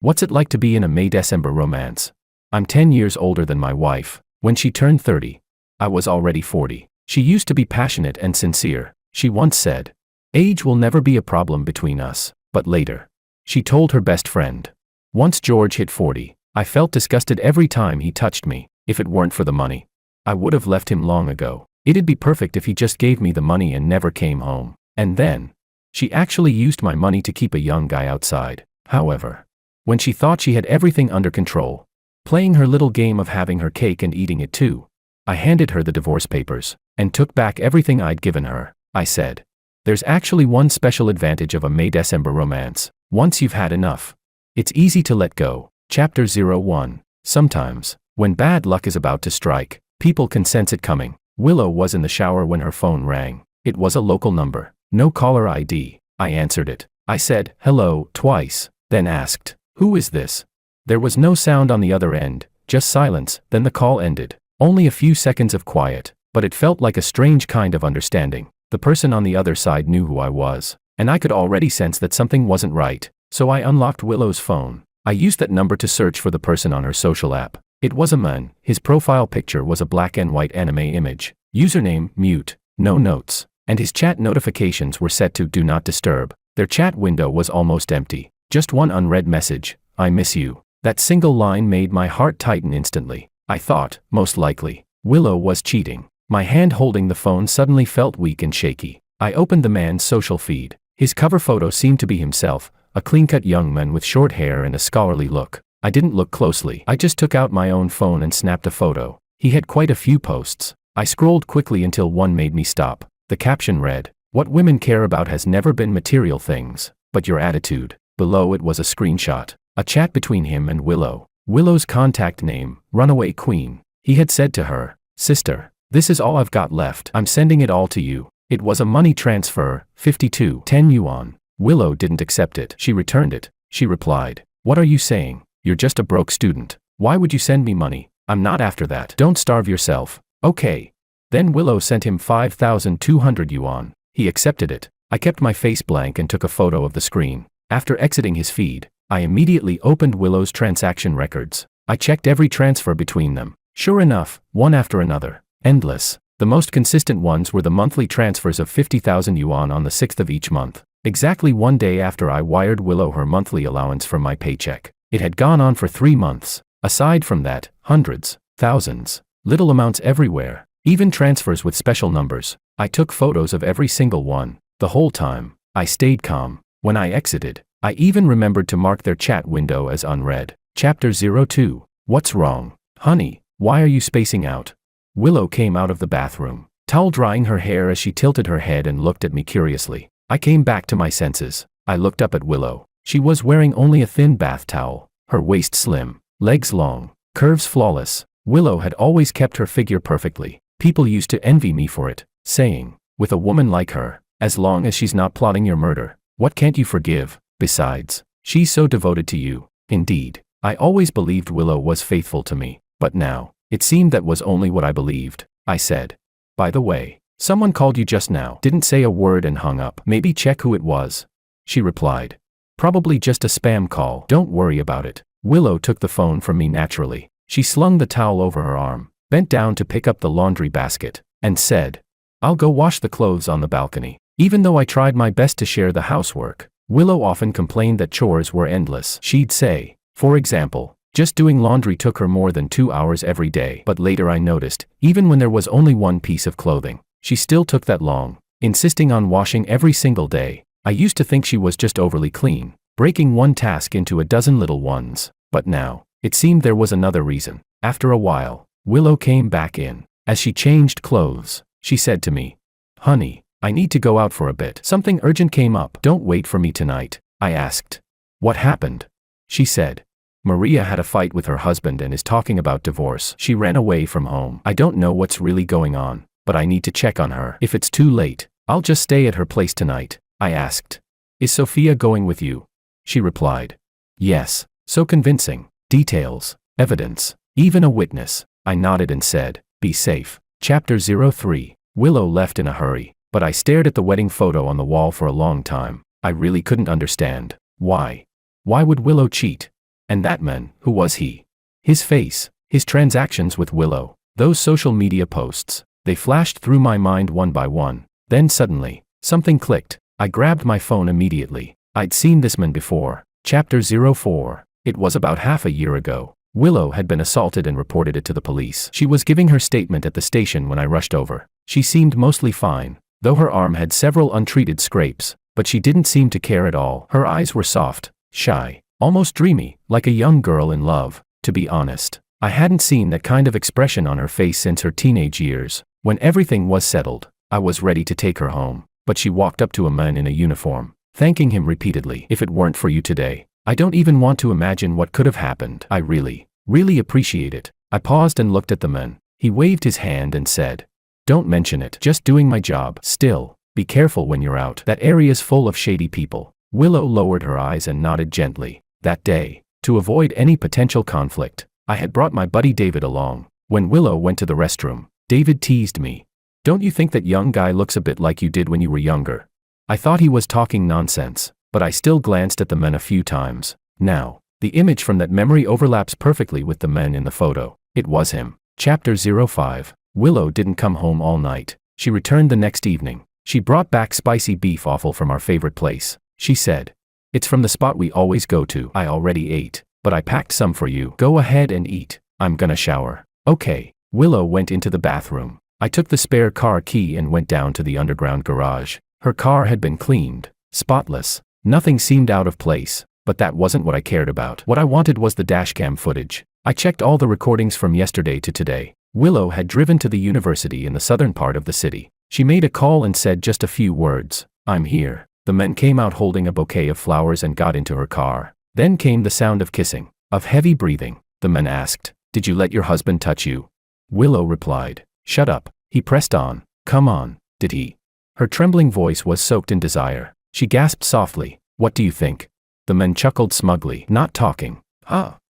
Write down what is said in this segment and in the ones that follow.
What's it like to be in a May-December romance? I'm 10 years older than my wife. When she turned 30, I was already 40. She used to be passionate and sincere. She once said, "Age will never be a problem between us." But later, she told her best friend, "Once George hit 40, I felt disgusted every time he touched me. If it weren't for the money, I would have left him long ago. It'd be perfect if he just gave me the money and never came home." And then, she actually used my money to keep a young guy outside. However, when she thought she had everything under control, playing her little game of having her cake and eating it too, I handed her the divorce papers and took back everything I'd given her. I said, "There's actually one special advantage of a May-December romance. Once you've had enough, it's easy to let go." Chapter 01. Sometimes, when bad luck is about to strike, people can sense it coming. Willow was in the shower when her phone rang. It was a local number. No caller ID. I answered it. I said, "Hello," twice, then asked, "Who is this?" There was no sound on the other end, just silence. Then the call ended. Only a few seconds of quiet, but it felt like a strange kind of understanding. The person on the other side knew who I was, and I could already sense that something wasn't right, so I unlocked Willow's phone. I used that number to search for the person on her social app. It was a man. His profile picture was a black and white anime image. Username, mute, no notes, and his chat notifications were set to do not disturb. Their chat window was almost empty. Just one unread message, "I miss you." That single line made my heart tighten instantly. I thought, most likely, Willow was cheating. My hand holding the phone suddenly felt weak and shaky. I opened the man's social feed. His cover photo seemed to be himself, a clean-cut young man with short hair and a scholarly look. I didn't look closely. I just took out my own phone and snapped a photo. He had quite a few posts. I scrolled quickly until one made me stop. The caption read, "What women care about has never been material things, but your attitude." Below it was a screenshot, a chat between him and Willow. Willow's contact name, Runaway Queen. He had said to her, "Sister, this is all I've got left. I'm sending it all to you." It was a money transfer, 52.10 yuan. Willow didn't accept it. She returned it. She replied, "What are you saying? You're just a broke student. Why would you send me money? I'm not after that. Don't starve yourself." "Okay." Then Willow sent him 5,200 yuan. He accepted it. I kept my face blank and took a photo of the screen. After exiting his feed, I immediately opened Willow's transaction records. I checked every transfer between them. Sure enough, one after another. Endless. The most consistent ones were the monthly transfers of 50,000 yuan on the 6th of each month. Exactly one day after I wired Willow her monthly allowance from my paycheck. It had gone on for 3 months. Aside from that, hundreds, thousands, little amounts everywhere. Even transfers with special numbers. I took photos of every single one. The whole time, I stayed calm. When I exited, I even remembered to mark their chat window as unread. Chapter 02. What's wrong? Honey, why are you spacing out? Willow came out of the bathroom, towel drying her hair as she tilted her head and looked at me curiously. I came back to my senses. I looked up at Willow. She was wearing only a thin bath towel, her waist slim, legs long, curves flawless. Willow had always kept her figure perfectly. People used to envy me for it, saying, "With a woman like her, as long as she's not plotting your murder, what can't you forgive? Besides, she's so devoted to you." Indeed, I always believed Willow was faithful to me, but now, it seemed that was only what I believed. I said, "By the way, someone called you just now." Didn't say a word and hung up. "Maybe check who it was." She replied, "Probably just a spam call. Don't worry about it." Willow took the phone from me naturally. She slung the towel over her arm, bent down to pick up the laundry basket, and said, "I'll go wash the clothes on the balcony." Even though I tried my best to share the housework, Willow often complained that chores were endless. She'd say, for example, just doing laundry took her more than 2 hours every day. But later I noticed, even when there was only one piece of clothing, she still took that long, insisting on washing every single day. I used to think she was just overly clean, breaking one task into a dozen little ones. But now, it seemed there was another reason. After a while, Willow came back in. As she changed clothes, she said to me, "Honey, I need to go out for a bit. Something urgent came up. Don't wait for me tonight." I asked, "What happened?" She said, "Maria had a fight with her husband and is talking about divorce. She ran away from home. I don't know what's really going on, but I need to check on her. If it's too late, I'll just stay at her place tonight." I asked, "Is Sophia going with you?" She replied, "Yes." So convincing. Details, evidence, even a witness. I nodded and said, "Be safe." Chapter 03. Willow left in a hurry, but I stared at the wedding photo on the wall for a long time. I really couldn't understand. Why? Why would Willow cheat? And that man, who was he? His face, his transactions with Willow, those social media posts, they flashed through my mind one by one. Then suddenly, something clicked. I grabbed my phone immediately. I'd seen this man before. Chapter 04. It was about half a year ago. Willow had been assaulted and reported it to the police. She was giving her statement at the station when I rushed over. She seemed mostly fine, though her arm had several untreated scrapes, but she didn't seem to care at all. Her eyes were soft, shy, almost dreamy, like a young girl in love. To be honest, I hadn't seen that kind of expression on her face since her teenage years. When everything was settled, I was ready to take her home, but she walked up to a man in a uniform, thanking him repeatedly. If it weren't for you today, I don't even want to imagine what could have happened. I really appreciate it. I paused and looked at the man. He waved his hand and said, "Don't mention it. Just doing my job. Still, be careful when you're out. That area's full of shady people." Willow lowered her eyes and nodded gently. That day, to avoid any potential conflict, I had brought my buddy David along. When Willow went to the restroom, David teased me. "Don't you think that young guy looks a bit like you did when you were younger?" I thought he was talking nonsense, but I still glanced at the men a few times. Now, the image from that memory overlaps perfectly with the men in the photo. It was him. Chapter 05. Willow didn't come home all night. She returned the next evening. She brought back spicy beef offal from our favorite place. She said, "It's from the spot we always go to. I already ate, but I packed some for you. Go ahead and eat. I'm gonna shower." Okay. Willow went into the bathroom. I took the spare car key and went down to the underground garage. Her car had been cleaned, spotless. Nothing seemed out of place, but that wasn't what I cared about. What I wanted was the dashcam footage. I checked all the recordings from yesterday to today. Willow had driven to the university in the southern part of the city. She made a call and said just a few words. "I'm here." The man came out holding a bouquet of flowers and got into her car. Then came the sound of kissing, of heavy breathing. The man asked, "Did you let your husband touch you?" Willow replied, "Shut up." He pressed on. "Come on, did he?" Her trembling voice was soaked in desire. She gasped softly, "What do you think?" The man chuckled smugly, not talking.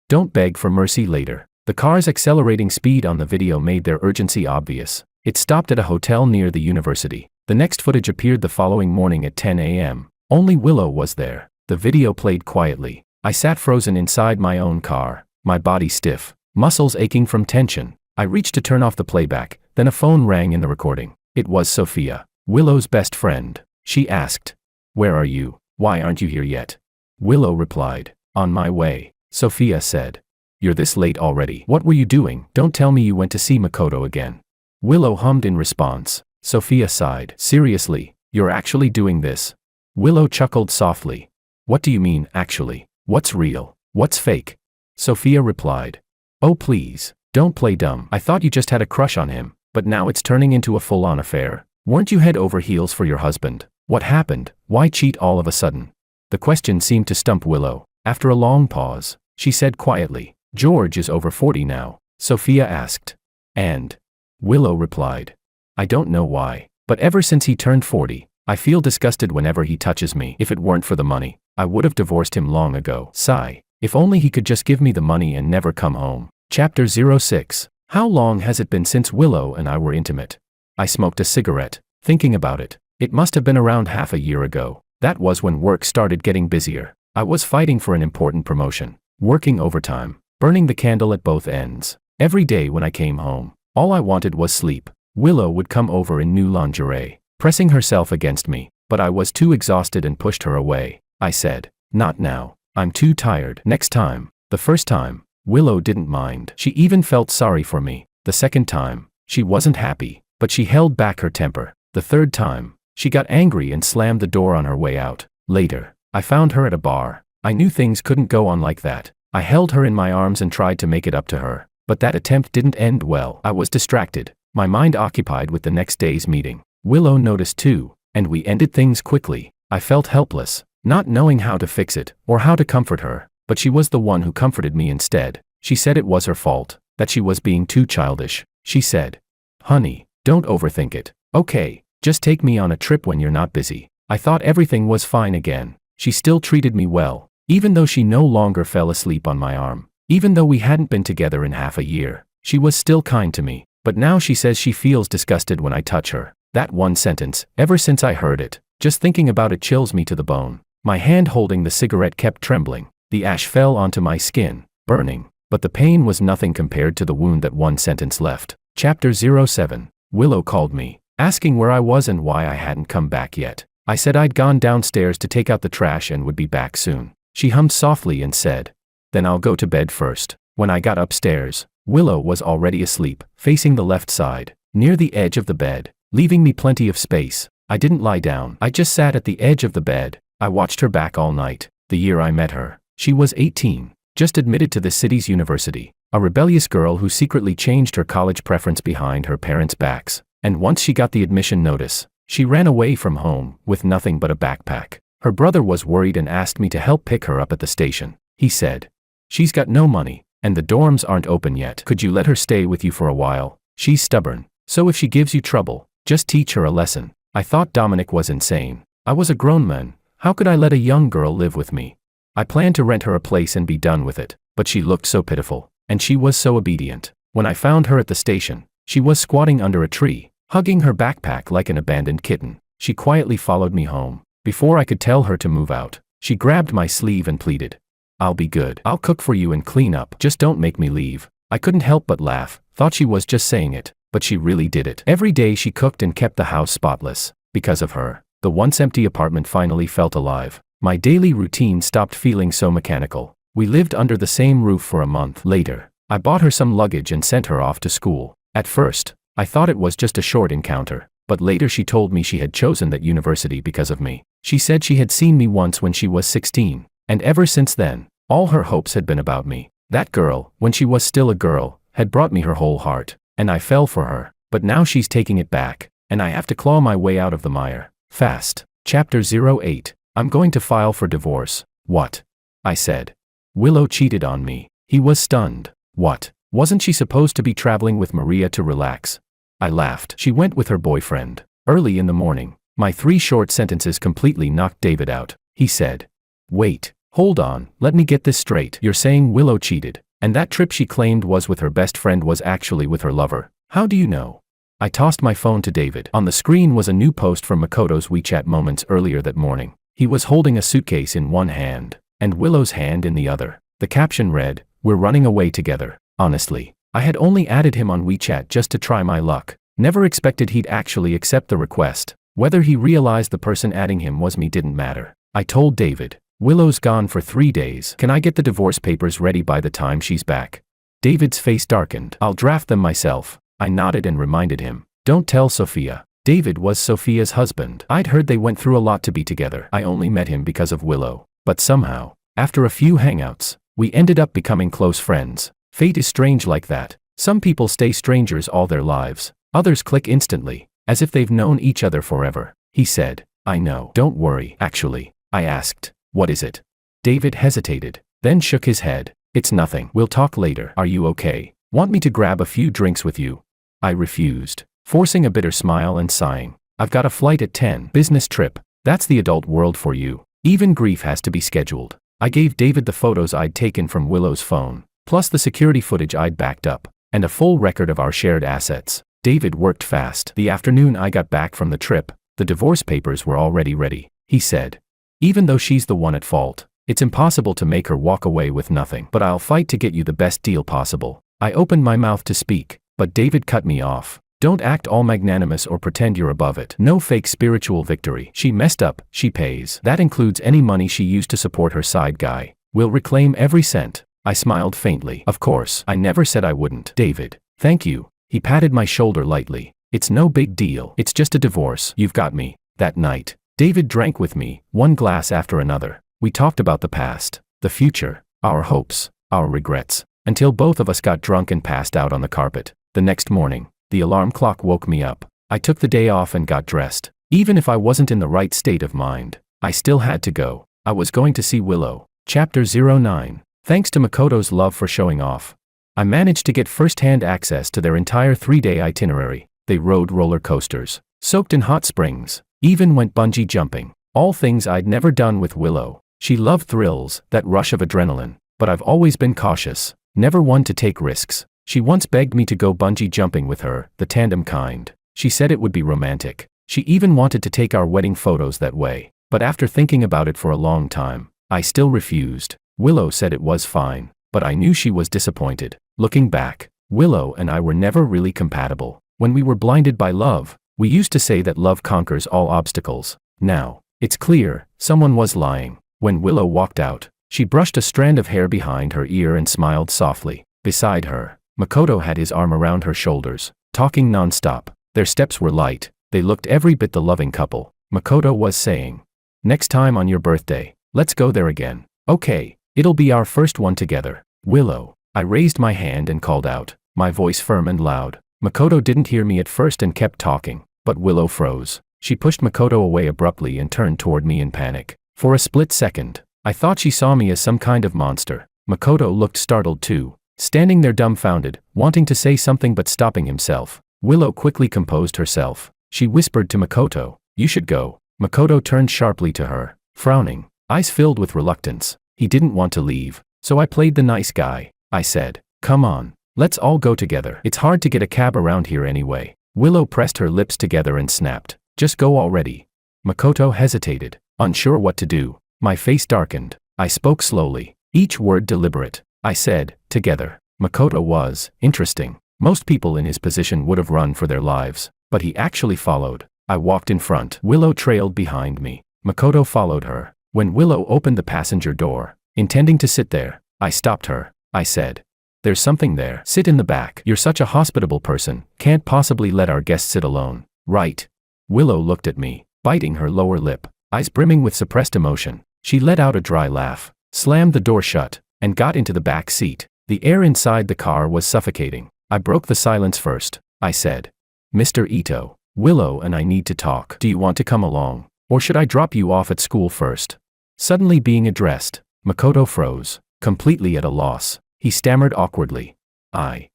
Don't beg for mercy later." The car's accelerating speed on the video made their urgency obvious. It stopped at a hotel near the university. The next footage appeared the following morning at 10 a.m. Only Willow was there. The video played quietly. I sat frozen inside my own car, my body stiff, muscles aching from tension. I reached to turn off the playback, then a phone rang in the recording. It was Sophia, Willow's best friend. She asked, "Where are you? Why aren't you here yet?" Willow replied, "On my way." Sophia said, "You're this late already. What were you doing? Don't tell me you went to see Makoto again." Willow hummed in response. Sophia sighed. "Seriously, you're actually doing this?" Willow chuckled softly. "What do you mean, actually? What's real? What's fake?" Sophia replied, "Oh please, don't play dumb. I thought you just had a crush on him, but now it's turning into a full-on affair. Weren't you head over heels for your husband? What happened? Why cheat all of a sudden?" The question seemed to stump Willow. After a long pause, she said quietly, "George is over 40 now." Sophia asked, "And?" Willow replied, "I don't know why, but ever since he turned 40, I feel disgusted whenever he touches me. If it weren't for the money, I would have divorced him long ago." Sigh. If only he could just give me the money and never come home. Chapter 06. How long has it been since Willow and I were intimate? I smoked a cigarette, thinking about it. It must have been around half a year ago. That was when work started getting busier. I was fighting for an important promotion, working overtime, burning the candle at both ends. Every day when I came home, all I wanted was sleep. Willow would come over in new lingerie, pressing herself against me, but I was too exhausted and pushed her away. I said, "Not now. I'm too tired. Next time." The first time, Willow didn't mind. She even felt sorry for me. The second time, she wasn't happy, but she held back her temper. The third time, she got angry and slammed the door on her way out. Later, I found her at a bar. I knew things couldn't go on like that. I held her in my arms and tried to make it up to her, but that attempt didn't end well. I was distracted, my mind occupied with the next day's meeting. Willow noticed too, and we ended things quickly. I felt helpless, not knowing how to fix it or how to comfort her, but she was the one who comforted me instead. She said it was her fault, that she was being too childish. She said, "Honey, don't overthink it. Okay, just take me on a trip when you're not busy." I thought everything was fine again. She still treated me well, even though she no longer fell asleep on my arm. Even though we hadn't been together in half a year, she was still kind to me. But now she says she feels disgusted when I touch her. That one sentence, ever since I heard it, just thinking about it chills me to the bone. My hand holding the cigarette kept trembling. The ash fell onto my skin, burning, but the pain was nothing compared to the wound that one sentence left. Chapter 07. Willow called me, asking where I was and why I hadn't come back yet. I said I'd gone downstairs to take out the trash and would be back soon. She hummed softly and said, "Then I'll go to bed first." When I got upstairs, Willow was already asleep, facing the left side, near the edge of the bed, leaving me plenty of space. I didn't lie down. I just sat at the edge of the bed. I watched her back all night. The year I met her, she was 18, just admitted to the city's university, a rebellious girl who secretly changed her college preference behind her parents' backs. And once she got the admission notice, she ran away from home with nothing but a backpack. Her brother was worried and asked me to help pick her up at the station. He said, "She's got no money, and the dorms aren't open yet. Could you let her stay with you for a while? She's stubborn, so if she gives you trouble, just teach her a lesson." I thought Dominic was insane. I was a grown man. How could I let a young girl live with me? I planned to rent her a place and be done with it, but she looked so pitiful, and she was so obedient. When I found her at the station, she was squatting under a tree, hugging her backpack like an abandoned kitten. She quietly followed me home. Before I could tell her to move out, she grabbed my sleeve and pleaded, "I'll be good. I'll cook for you and clean up. Just don't make me leave." I couldn't help but laugh, thought she was just saying it, but she really did it. Every day she cooked and kept the house spotless. Because of her, the once empty apartment finally felt alive. My daily routine stopped feeling so mechanical. We lived under the same roof for a month. Later, I bought her some luggage and sent her off to school. At first, I thought it was just a short encounter, but later she told me she had chosen that university because of me. She said she had seen me once when she was 16, and ever since then, all her hopes had been about me. That girl, when she was still a girl, had brought me her whole heart, and I fell for her. But now she's taking it back, and I have to claw my way out of the mire. Fast. Chapter 08. I'm going to file for divorce. What? I said. Willow cheated on me. He was stunned. What? Wasn't she supposed to be traveling with Maria to relax? I laughed. She went with her boyfriend. Early in the morning, my 3 short sentences completely knocked David out. He said, "Wait, hold on, let me get this straight. You're saying Willow cheated, and that trip she claimed was with her best friend was actually with her lover. How do you know?" I tossed my phone to David. On the screen was a new post from Makoto's WeChat moments earlier that morning. He was holding a suitcase in one hand, and Willow's hand in the other. The caption read, "We're running away together." Honestly, I had only added him on WeChat just to try my luck. Never expected he'd actually accept the request. Whether he realized the person adding him was me didn't matter. I told David, "Willow's gone for 3 days. Can I get the divorce papers ready by the time she's back?" David's face darkened. "I'll draft them myself." I nodded and reminded him, "Don't tell Sophia." David was Sophia's husband. I'd heard they went through a lot to be together. I only met him because of Willow. But somehow, after a few hangouts, we ended up becoming close friends. Fate is strange like that. Some people stay strangers all their lives. Others click instantly, as if they've known each other forever. He said, "I know. Don't worry." Actually, I asked, "What is it?" David hesitated, then shook his head. "It's nothing. We'll talk later. Are you okay? Want me to grab a few drinks with you?" I refused, forcing a bitter smile and sighing. "I've got a flight at 10. Business trip. That's the adult world for you. Even grief has to be scheduled." I gave David the photos I'd taken from Willow's phone, plus the security footage I'd backed up, and a full record of our shared assets. David worked fast. The afternoon I got back from the trip, the divorce papers were already ready. He said, "Even though she's the one at fault, it's impossible to make her walk away with nothing. But I'll fight to get you the best deal possible." I opened my mouth to speak, but David cut me off. "Don't act all magnanimous or pretend you're above it. No fake spiritual victory. She messed up, she pays. That includes any money she used to support her side guy. We'll reclaim every cent." I smiled faintly. "Of course, I never said I wouldn't." "David, thank you." He patted my shoulder lightly. "It's no big deal. It's just a divorce. You've got me." That night, David drank with me, one glass after another. We talked about the past, the future, our hopes, our regrets, until both of us got drunk and passed out on the carpet. The next morning, the alarm clock woke me up. I took the day off and got dressed. Even if I wasn't in the right state of mind, I still had to go. I was going to see Willow. Chapter 09. Thanks to Makoto's love for showing off, I managed to get first-hand access to their entire 3-day itinerary. They rode roller coasters, soaked in hot springs, even went bungee jumping. All things I'd never done with Willow. She loved thrills, that rush of adrenaline, but I've always been cautious, never one to take risks. She once begged me to go bungee jumping with her, the tandem kind. She said it would be romantic. She even wanted to take our wedding photos that way. But after thinking about it for a long time, I still refused. Willow said it was fine, but I knew she was disappointed. Looking back, Willow and I were never really compatible. When we were blinded by love, we used to say that love conquers all obstacles. Now, it's clear, someone was lying. When Willow walked out, she brushed a strand of hair behind her ear and smiled softly. Beside her, Makoto had his arm around her shoulders, talking non-stop. Their steps were light. They looked every bit the loving couple. Makoto was saying, "Next time on your birthday, let's go there again. Okay, it'll be our first one together." Willow. I raised my hand and called out, my voice firm and loud. Makoto didn't hear me at first and kept talking, but Willow froze. She pushed Makoto away abruptly and turned toward me in panic. For a split second, I thought she saw me as some kind of monster. Makoto looked startled too, standing there dumbfounded, wanting to say something but stopping himself. Willow quickly composed herself. She whispered to Makoto, "You should go." Makoto turned sharply to her, frowning, eyes filled with reluctance. He didn't want to leave, so I played the nice guy. I said, "Come on, let's all go together. It's hard to get a cab around here anyway." Willow pressed her lips together and snapped, "Just go already." Makoto hesitated, unsure what to do. My face darkened. I spoke slowly, each word deliberate. I said, "Together." Makoto was interesting. Most people in his position would have run for their lives, but he actually followed. I walked in front. Willow trailed behind me. Makoto followed her. When Willow opened the passenger door, intending to sit there, I stopped her. I said, "There's something there. Sit in the back. You're such a hospitable person, can't possibly let our guest sit alone, right?" Willow looked at me, biting her lower lip, eyes brimming with suppressed emotion. She let out a dry laugh, slammed the door shut, and got into the back seat. The air inside the car was suffocating. I broke the silence first. I said, "Mr. Ito, Willow and I need to talk. Do you want to come along? Or should I drop you off at school first?" Suddenly being addressed, Makoto froze, completely at a loss. He stammered awkwardly. I.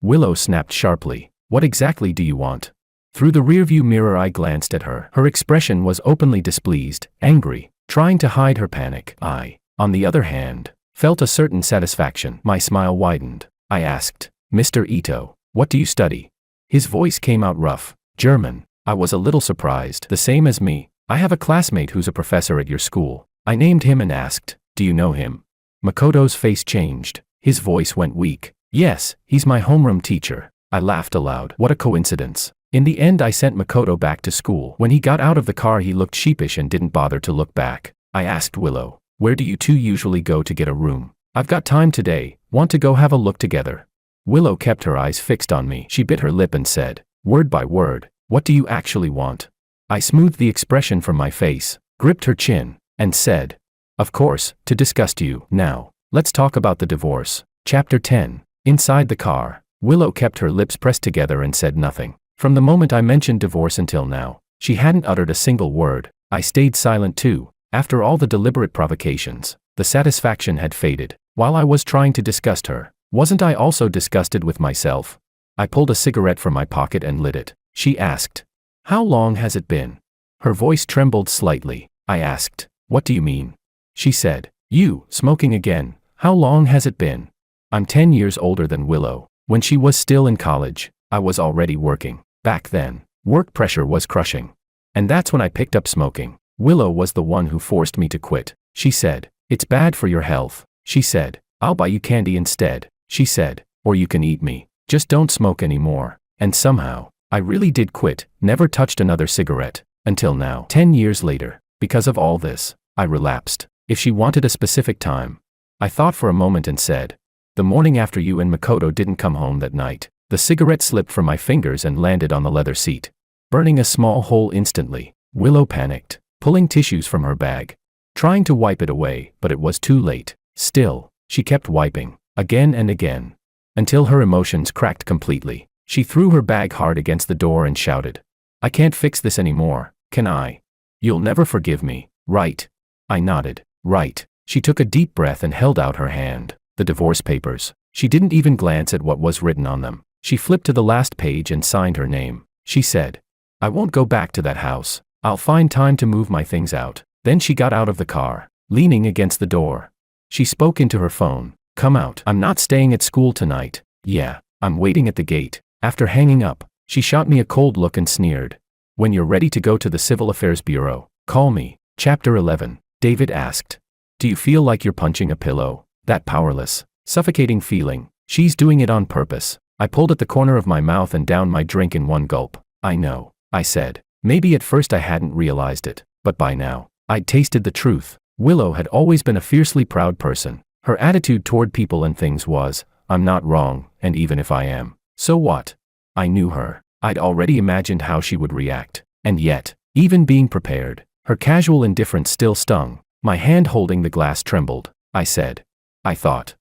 Willow snapped sharply, "What exactly do you want?" Through the rearview mirror I glanced at her. Her expression was openly displeased, angry, trying to hide her panic. I, on the other hand, felt a certain satisfaction. My smile widened. I asked, "Mr. Ito, what do you study?" His voice came out rough. "German." I was a little surprised. "The same as me. I have a classmate who's a professor at your school." I named him and asked, "Do you know him?" Makoto's face changed. His voice went weak. "Yes, he's my homeroom teacher." I laughed aloud. What a coincidence. In the end I sent Makoto back to school. When he got out of the car he looked sheepish and didn't bother to look back. I asked Willow, "Where do you two usually go to get a room?" "I've got time today, want to go have a look together?" Willow kept her eyes fixed on me. She bit her lip and said, word by word, "What do you actually want?" I smoothed the expression from my face, gripped her chin, and said, "Of course, to disgust you. Now, let's talk about the divorce." Chapter 10. Inside the car, Willow kept her lips pressed together and said nothing. From the moment I mentioned divorce until now, she hadn't uttered a single word. I stayed silent too. After all the deliberate provocations, the satisfaction had faded. While I was trying to disgust her, wasn't I also disgusted with myself? I pulled a cigarette from my pocket and lit it. She asked, "How long has it been?" Her voice trembled slightly. I asked, "What do you mean?" She said, "You, smoking again. How long has it been?" I'm 10 years older than Willow. When she was still in college, I was already working. Back then, work pressure was crushing. And that's when I picked up smoking. Willow was the one who forced me to quit. She said, "It's bad for your health." She said, "I'll buy you candy instead." She said, "Or you can eat me. Just don't smoke anymore." And somehow, I really did quit, never touched another cigarette. Until now. 10 years later, because of all this, I relapsed. If she wanted a specific time. I thought for a moment and said, "The morning after you and Makoto didn't come home that night." The cigarette slipped from my fingers and landed on the leather seat, burning a small hole instantly. Willow panicked, pulling tissues from her bag, trying to wipe it away, but it was too late. Still, she kept wiping, again and again, until her emotions cracked completely. She threw her bag hard against the door and shouted, "I can't fix this anymore, can I? You'll never forgive me, right?" I nodded, "Right." She took a deep breath and held out her hand. The divorce papers. She didn't even glance at what was written on them. She flipped to the last page and signed her name. She said, "I won't go back to that house. I'll find time to move my things out." Then she got out of the car, leaning against the door. She spoke into her phone, "Come out. I'm not staying at school tonight." "Yeah, I'm waiting at the gate." After hanging up, she shot me a cold look and sneered, "When you're ready to go to the Civil Affairs Bureau, call me." Chapter 11. David asked. Do you feel like you're punching a pillow? That powerless, suffocating feeling. She's doing it on purpose. I pulled at the corner of my mouth and downed my drink in one gulp. I know, I said. Maybe at first I hadn't realized it, but by now, I'd tasted the truth. Willow had always been a fiercely proud person. Her attitude toward people and things was, I'm not wrong, and even if I am, so what? I knew her. I'd already imagined how she would react. And yet, even being prepared, her casual indifference still stung. My hand holding the glass trembled. I said, I thought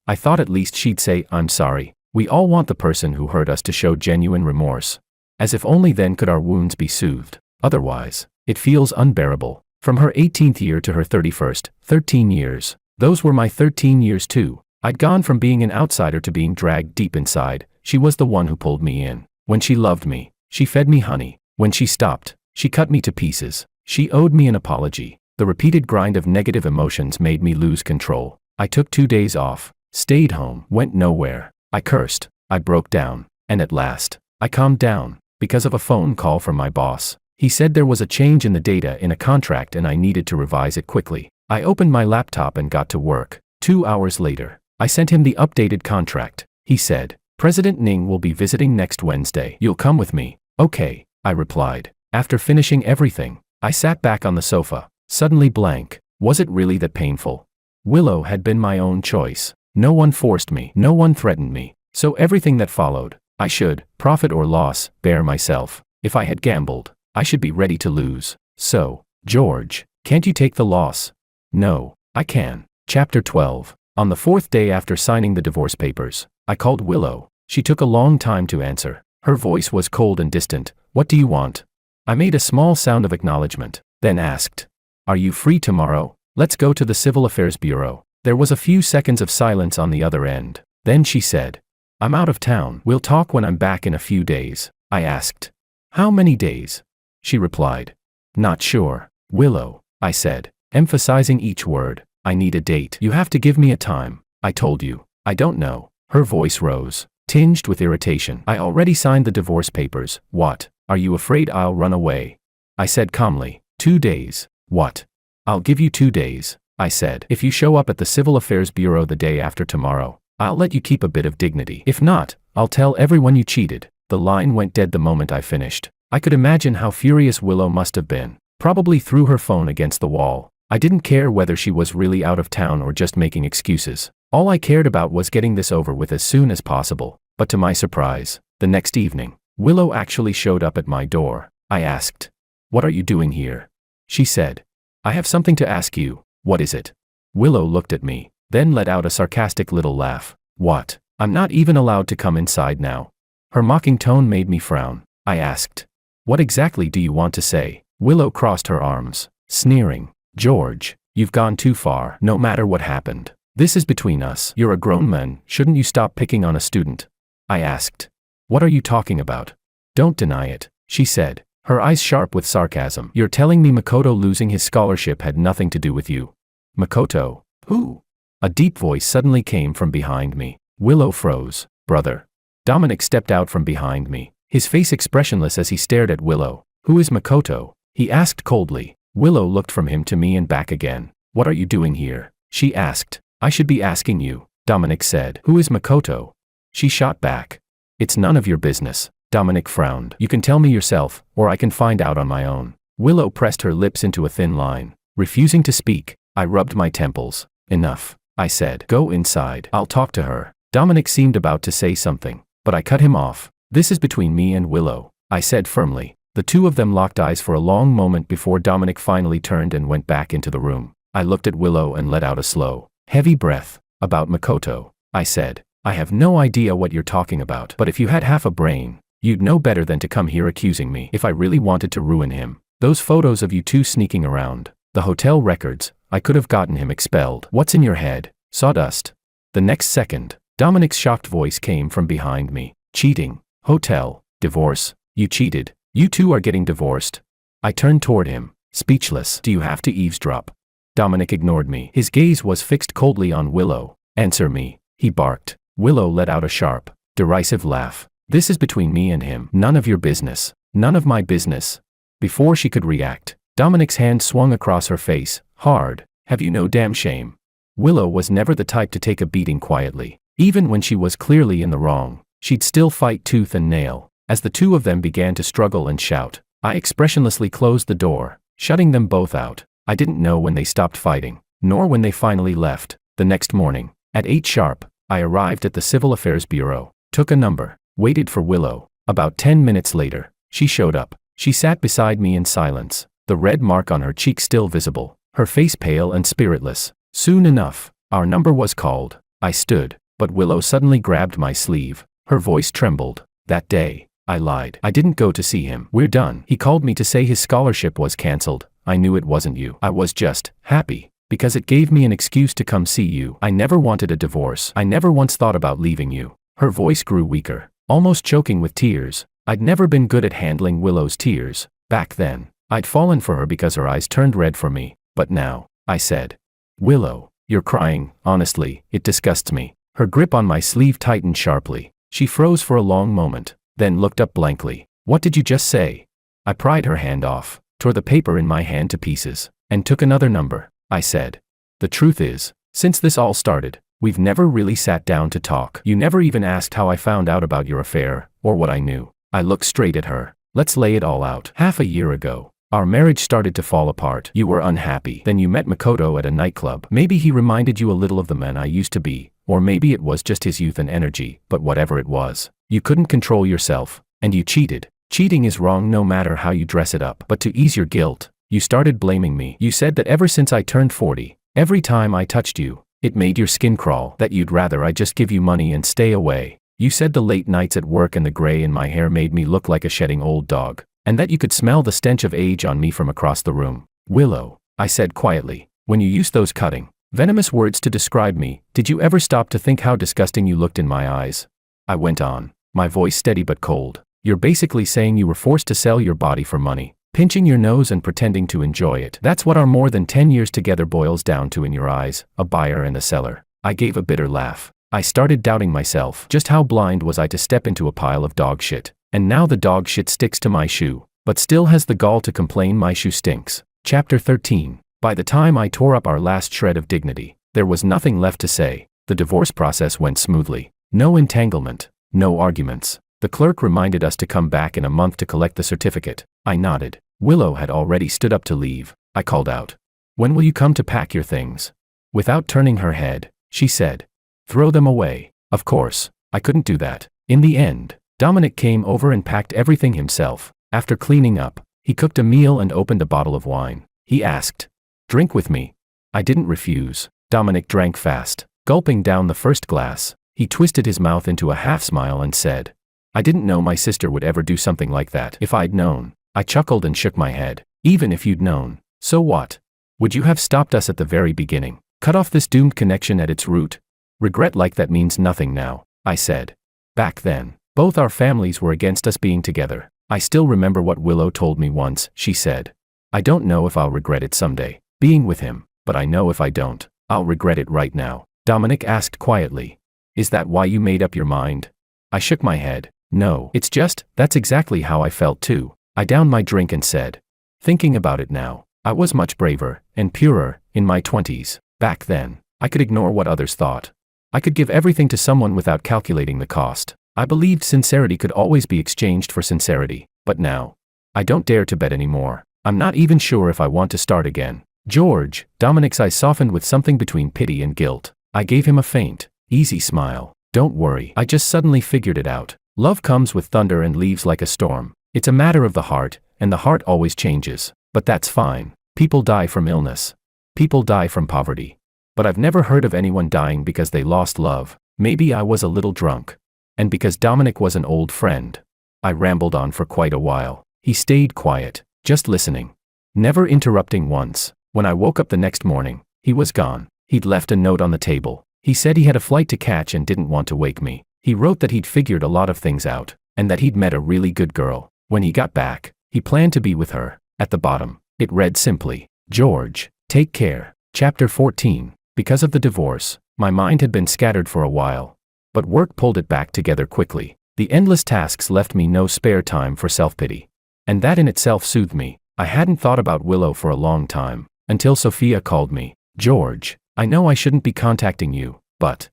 at least she'd say, I'm sorry. We all want the person who hurt us to show genuine remorse. As if only then could our wounds be soothed. Otherwise, it feels unbearable. From her 18th year to her 31st, 13 years. Those were my 13 years too. I'd gone from being an outsider to being dragged deep inside. She was the one who pulled me in. When she loved me, she fed me honey. When she stopped, she cut me to pieces. She owed me an apology. The repeated grind of negative emotions made me lose control. I took 2 days off, stayed home, went nowhere. I cursed, I broke down, and at last, I calmed down, because of a phone call from my boss. He said there was a change in the data in a contract and I needed to revise it quickly. I opened my laptop and got to work. 2 hours later, I sent him the updated contract. He said, President Ning will be visiting next Wednesday. You'll come with me. Okay, I replied. After finishing everything, I sat back on the sofa, suddenly blank. Was it really that painful? Willow had been my own choice. No one forced me, no one threatened me. So everything that followed, I should, profit or loss, bear myself. If I had gambled, I should be ready to lose. So, George, can't you take the loss? No, I can. Chapter 12. On the 4th day after signing the divorce papers, I called Willow. She took a long time to answer. Her voice was cold and distant. What do you want? I made a small sound of acknowledgement, then asked, Are you free tomorrow? Let's go to the Civil Affairs Bureau. There was a few seconds of silence on the other end. Then she said, I'm out of town. We'll talk when I'm back in a few days. I asked, How many days? She replied, Not sure. Willow, I said, emphasizing each word. I need a date. You have to give me a time. I told you. I don't know. Her voice rose, tinged with irritation. I already signed the divorce papers. What? Are you afraid I'll run away? I said calmly, 2 days. What? I'll give you 2 days, I said. If you show up at the Civil Affairs Bureau the day after tomorrow, I'll let you keep a bit of dignity. If not, I'll tell everyone you cheated. The line went dead the moment I finished. I could imagine how furious Willow must have been. Probably threw her phone against the wall. I didn't care whether she was really out of town or just making excuses. All I cared about was getting this over with as soon as possible. But to my surprise, the next evening, Willow actually showed up at my door. I asked, What are you doing here? She said, I have something to ask you. What is it? Willow looked at me, then let out a sarcastic little laugh. What? I'm not even allowed to come inside now. Her mocking tone made me frown. I asked, What exactly do you want to say? Willow crossed her arms, sneering. George, you've gone too far. No matter what happened, this is between us. You're a grown man. Shouldn't you stop picking on a student? I asked, What are you talking about? Don't deny it, she said, her eyes sharp with sarcasm. You're telling me Makoto losing his scholarship had nothing to do with you? Makoto? Who? A deep voice suddenly came from behind me. Willow froze. Brother. Dominic stepped out from behind me, his face expressionless as he stared at Willow. Who is Makoto? He asked coldly. Willow looked from him to me and back again. What are you doing here? She asked. I should be asking you, Dominic said. Who is Makoto? She shot back. It's none of your business. Dominic frowned. You can tell me yourself, or I can find out on my own. Willow pressed her lips into a thin line. Refusing to speak, I rubbed my temples. Enough, I said. Go inside. I'll talk to her. Dominic seemed about to say something, but I cut him off. This is between me and Willow, I said firmly. The two of them locked eyes for a long moment before Dominic finally turned and went back into the room. I looked at Willow and let out a slow, heavy breath. About Makoto, I said. I have no idea what you're talking about. But if you had half a brain, you'd know better than to come here accusing me. If I really wanted to ruin him, those photos of you two sneaking around, the hotel records, I could have gotten him expelled. What's in your head, sawdust? The next second, Dominic's shocked voice came from behind me. Cheating, hotel, divorce, you cheated. You two are getting divorced. I turned toward him, speechless. Do you have to eavesdrop? Dominic ignored me. His gaze was fixed coldly on Willow. Answer me, he barked. Willow let out a sharp, derisive laugh. This is between me and him. None of your business. None of my business. Before she could react, Dominic's hand swung across her face, hard. Have you no damn shame? Willow was never the type to take a beating quietly. Even when she was clearly in the wrong, she'd still fight tooth and nail. As the two of them began to struggle and shout, I expressionlessly closed the door, shutting them both out. I didn't know when they stopped fighting, nor when they finally left. The next morning, at 8 sharp, I arrived at the Civil Affairs Bureau, took a number, waited for Willow. About 10 minutes later, she showed up. She sat beside me in silence, the red mark on her cheek still visible, her face pale and spiritless. Soon enough, our number was called. I stood, but Willow suddenly grabbed my sleeve. Her voice trembled. That day, I lied. I didn't go to see him. We're done. He called me to say his scholarship was cancelled. I knew it wasn't you. I was just happy, because it gave me an excuse to come see you. I never wanted a divorce. I never once thought about leaving you. Her voice grew weaker, almost choking with tears. I'd never been good at handling Willow's tears. Back then, I'd fallen for her because her eyes turned red for me. But now, I said, Willow, you're crying. Honestly, it disgusts me. Her grip on my sleeve tightened sharply. She froze for a long moment, then looked up blankly. What did you just say? I pried her hand off, tore the paper in my hand to pieces, and took another number. I said, the truth is, since this all started, we've never really sat down to talk. You never even asked how I found out about your affair, or what I knew. I looked straight at her. Let's lay it all out. Half a year ago, our marriage started to fall apart. You were unhappy. Then you met Makoto at a nightclub. Maybe he reminded you a little of the man I used to be, or maybe it was just his youth and energy, but whatever it was, you couldn't control yourself, and you cheated. Cheating is wrong no matter how you dress it up. But to ease your guilt, you started blaming me. You said that ever since I turned 40, every time I touched you, it made your skin crawl, that you'd rather I just give you money and stay away. You said the late nights at work and the gray in my hair made me look like a shedding old dog, and that you could smell the stench of age on me from across the room. Willow, I said quietly, when you used those cutting, venomous words to describe me, did you ever stop to think how disgusting you looked in my eyes? I went on, my voice steady but cold. You're basically saying you were forced to sell your body for money, pinching your nose and pretending to enjoy it. That's what our more than 10 years together boils down to in your eyes, a buyer and a seller. I gave a bitter laugh. I started doubting myself. Just how blind was I to step into a pile of dog shit? And now the dog shit sticks to my shoe, but still has the gall to complain my shoe stinks. Chapter 13. By the time I tore up our last shred of dignity, there was nothing left to say. The divorce process went smoothly. No entanglement, no arguments. The clerk reminded us to come back in a month to collect the certificate. I nodded. Willow had already stood up to leave. I called out, when will you come to pack your things? Without turning her head, she said, throw them away. Of course, I couldn't do that. In the end, Dominic came over and packed everything himself. After cleaning up, he cooked a meal and opened a bottle of wine. He asked, drink with me. I didn't refuse. Dominic drank fast, gulping down the first glass. He twisted his mouth into a half smile and said, I didn't know my sister would ever do something like that. If I'd known. I chuckled and shook my head. Even if you'd known, so what? Would you have stopped us at the very beginning? Cut off this doomed connection at its root? Regret like that means nothing now, I said. Back then, both our families were against us being together. I still remember what Willow told me once. She said, I don't know if I'll regret it someday, being with him, but I know if I don't, I'll regret it right now. Dominic asked quietly, is that why you made up your mind? I shook my head. No, it's just, that's exactly how I felt too. I downed my drink and said, thinking about it now, I was much braver and purer in my 20s. Back then, I could ignore what others thought. I could give everything to someone without calculating the cost. I believed sincerity could always be exchanged for sincerity. But now, I don't dare to bet anymore. I'm not even sure if I want to start again. George, Dominic's eyes softened with something between pity and guilt. I gave him a faint, easy smile. Don't worry, I just suddenly figured it out. Love comes with thunder and leaves like a storm. It's a matter of the heart, and the heart always changes. But that's fine. People die from illness. People die from poverty. But I've never heard of anyone dying because they lost love. Maybe I was a little drunk. And because Dominic was an old friend. I rambled on for quite a while. He stayed quiet, just listening, never interrupting once. When I woke up the next morning, he was gone. He'd left a note on the table. He said he had a flight to catch and didn't want to wake me. He wrote that he'd figured a lot of things out, and that he'd met a really good girl. When he got back, he planned to be with her. At the bottom, it read simply, George, take care. Chapter 14. Because of the divorce, my mind had been scattered for a while. But work pulled it back together quickly. The endless tasks left me no spare time for self-pity. And that in itself soothed me. I hadn't thought about Willow for a long time. until Sophia called me. George, I know I shouldn't be contacting you, but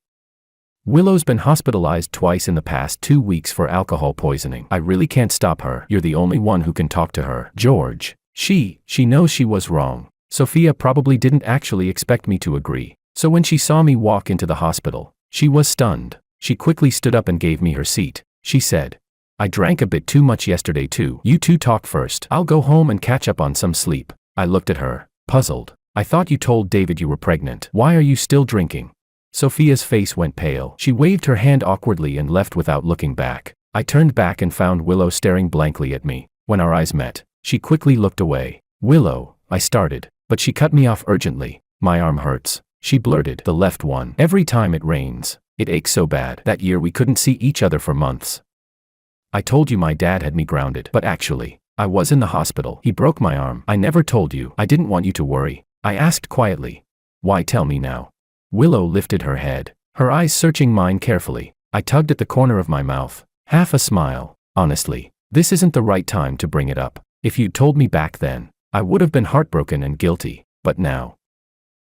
Willow's been hospitalized twice in the past 2 weeks for alcohol poisoning. I really can't stop her. You're the only one who can talk to her. George, she knows she was wrong. Sophia probably didn't actually expect me to agree. So when she saw me walk into the hospital, she was stunned. She quickly stood up and gave me her seat. She said, I drank a bit too much yesterday too. You two talk first. I'll go home and catch up on some sleep. I looked at her, puzzled. I thought you told David you were pregnant. Why are you still drinking? Sophia's face went pale. She waved her hand awkwardly and left without looking back. I turned back and found Willow staring blankly at me. When our eyes met, she quickly looked away. Willow, I started, but she cut me off urgently. My arm hurts, she blurted. The left one. Every time it rains, it aches so bad. That year we couldn't see each other for months. I told you my dad had me grounded, but actually, I was in the hospital. He broke my arm. I never told you. I didn't want you to worry. I asked quietly. Why tell me now? Willow lifted her head, her eyes searching mine carefully. I tugged at the corner of my mouth, half a smile. Honestly, this isn't the right time to bring it up. If you'd told me back then, I would have been heartbroken and guilty. But now,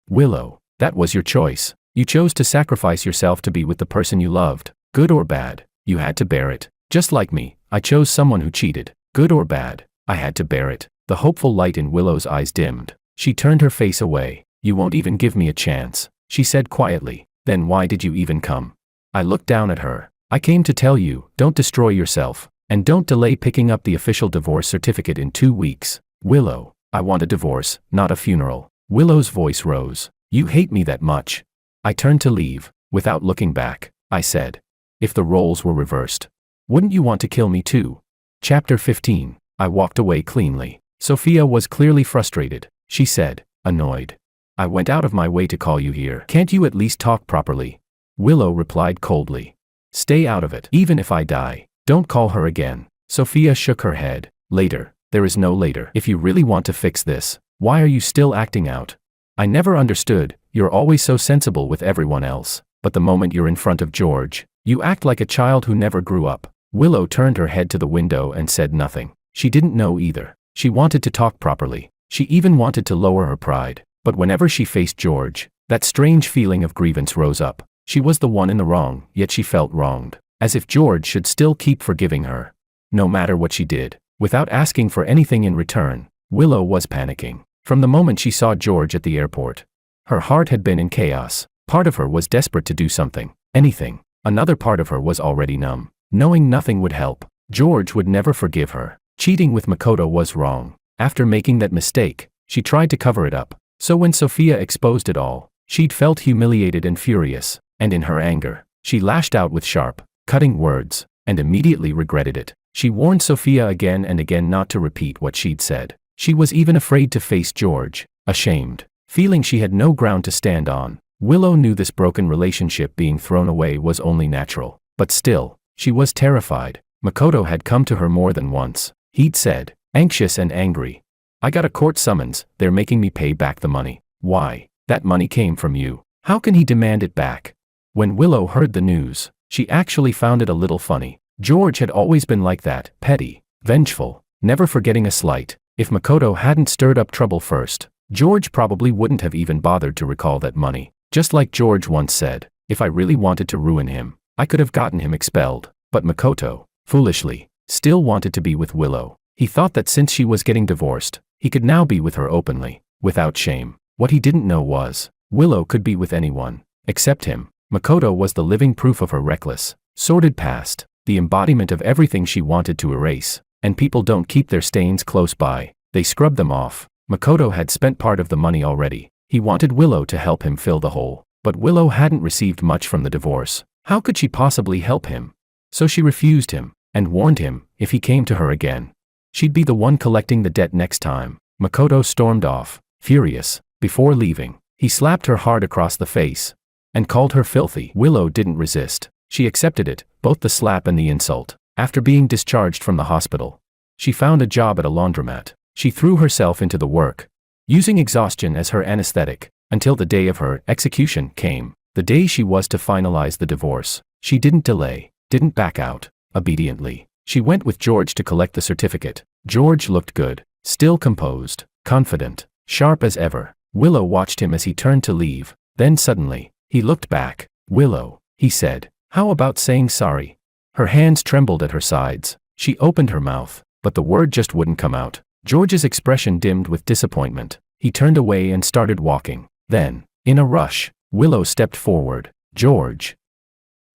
Willow, that was your choice. You chose to sacrifice yourself to be with the person you loved. Good or bad, you had to bear it. Just like me, I chose someone who cheated. Good or bad, I had to bear it. The hopeful light in Willow's eyes dimmed. She turned her face away. You won't even give me a chance, she said quietly. Then why did you even come? I looked down at her. I came to tell you, don't destroy yourself, and don't delay picking up the official divorce certificate in 2 weeks. Willow, I want a divorce, not a funeral. Willow's voice rose. You hate me that much? I turned to leave. Without looking back, I said, if the roles were reversed, wouldn't you want to kill me too? Chapter 15. I walked away cleanly. Sophia was clearly frustrated. She said, annoyed. I went out of my way to call you here. Can't you at least talk properly? Willow replied coldly. Stay out of it. Even if I die, don't call her again. Sophia shook her head. Later. There is no later. If you really want to fix this, why are you still acting out? I never understood. You're always so sensible with everyone else, but the moment you're in front of George, you act like a child who never grew up. Willow turned her head to the window and said nothing. She didn't know either. She wanted to talk properly. She even wanted to lower her pride. But whenever she faced George, that strange feeling of grievance rose up. She was the one in the wrong, yet she felt wronged. As if George should still keep forgiving her. No matter what she did, without asking for anything in return, Willow was panicking. From the moment she saw George at the airport, her heart had been in chaos. Part of her was desperate to do something, anything. Another part of her was already numb, knowing nothing would help. George would never forgive her. Cheating with Makoto was wrong. After making that mistake, she tried to cover it up. So when Sophia exposed it all, she'd felt humiliated and furious, and in her anger, she lashed out with sharp, cutting words, and immediately regretted it. She warned Sophia again and again not to repeat what she'd said. She was even afraid to face George, ashamed, feeling she had no ground to stand on. Willow knew this broken relationship being thrown away was only natural, but still, she was terrified. Makoto had come to her more than once. He'd said, anxious and angry, I got a court summons, they're making me pay back the money. Why? That money came from you. How can he demand it back? When Willow heard the news, she actually found it a little funny. George had always been like that, petty, vengeful, never forgetting a slight. If Makoto hadn't stirred up trouble first, George probably wouldn't have even bothered to recall that money. Just like George once said, if I really wanted to ruin him, I could have gotten him expelled. But Makoto, foolishly, still wanted to be with Willow. He thought that since she was getting divorced, he could now be with her openly, without shame. What he didn't know was, Willow could be with anyone, except him. Makoto was the living proof of her reckless, sordid past, the embodiment of everything she wanted to erase. And people don't keep their stains close by, they scrub them off. Makoto had spent part of the money already. He wanted Willow to help him fill the hole, but Willow hadn't received much from the divorce. How could she possibly help him? So she refused him, and warned him, if he came to her again, she'd be the one collecting the debt next time. Makoto stormed off, furious. Before leaving, he slapped her hard across the face, and called her filthy. Willow didn't resist. She accepted it, both the slap and the insult. After being discharged from the hospital, she found a job at a laundromat. She threw herself into the work, using exhaustion as her anesthetic, until the day of her execution came, the day she was to finalize the divorce. She didn't delay, didn't back out. Obediently, she went with George to collect the certificate. George looked good, still composed, confident, sharp as ever. Willow watched him as he turned to leave, then suddenly, he looked back. "Willow," he said, "how about saying sorry?" Her hands trembled at her sides. She opened her mouth, but the word just wouldn't come out. George's expression dimmed with disappointment. He turned away and started walking. Then, in a rush, Willow stepped forward. "George."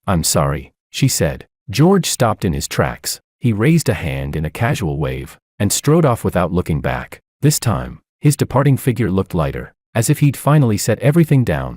"I'm sorry," she said. George stopped in his tracks. He raised a hand in a casual wave, and strode off without looking back. This time, his departing figure looked lighter, as if he'd finally set everything down.